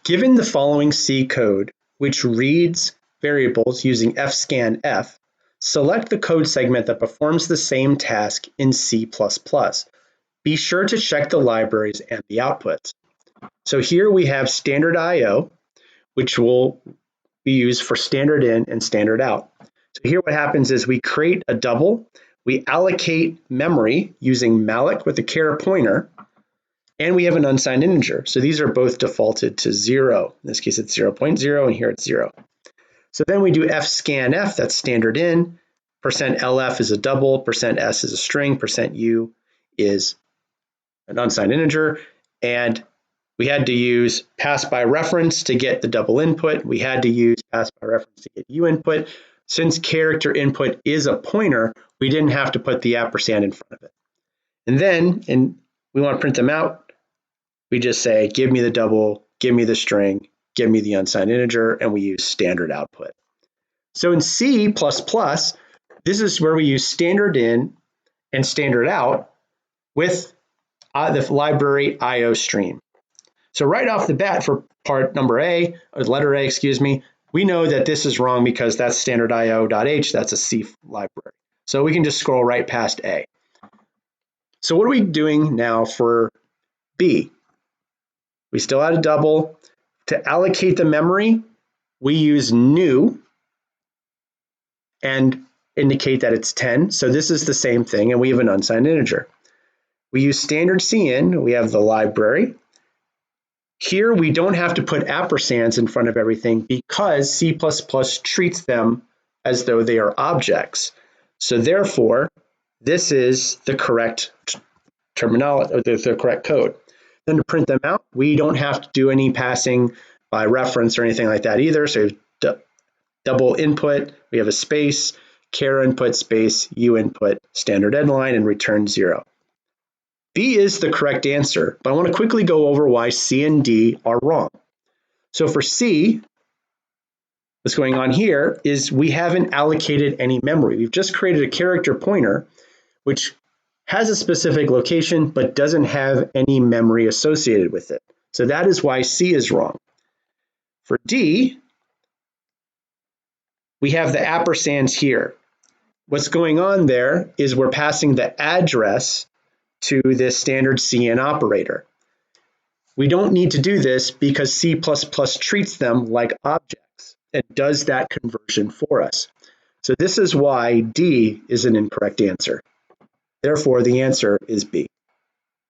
Given the following C code, which reads variables using fscanf, select the code segment that performs the same task in C++. Be sure to check the libraries and the outputs. So here we have standard IO, which will be used for standard in and standard out. So here what happens is we create a double, we allocate memory using malloc with a char pointer, and we have an unsigned integer. So these are both defaulted to 0. In this case, it's 0.0, and here it's 0. So then we do fscanf, that's standard in, %lf is a double, %s is a string, %u is an unsigned integer, and we had to use pass by reference to get the double input. We had to use pass by reference to get u input. Since character input is a pointer, we didn't have to put the ampersand in front of it. And then, we want to print them out, we just say, give me the double, give me the string, give me the unsigned integer, and we use standard output. So in C++, this is where we use standard in and standard out with the library IOStream. So right off the bat for part number A, or letter A, excuse me, we know that this is wrong because that's standard IO.h, that's a C library. So we can just scroll right past A. So what are we doing now for B? We still had a double. To allocate the memory, we use new and indicate that it's 10. So this is the same thing, and we have an unsigned integer. We use standard cin, we have the library. Here we don't have to put ampersands in front of everything because C++ treats them as though they are objects. So therefore, this is the correct terminology, or the correct code. Then to print them out, we don't have to do any passing by reference or anything like that either. So double input, we have a space, char input space, u input, standard endline, and return 0. B is the correct answer, but I want to quickly go over why C and D are wrong. So for C, what's going on here is we haven't allocated any memory. We've just created a character pointer, which has a specific location, but doesn't have any memory associated with it. So that is why C is wrong. For D, we have the ampersands here. What's going on there is we're passing the address to this standard cin operator. We don't need to do this because C++ treats them like objects and does that conversion for us. So this is why D is an incorrect answer. Therefore, the answer is B.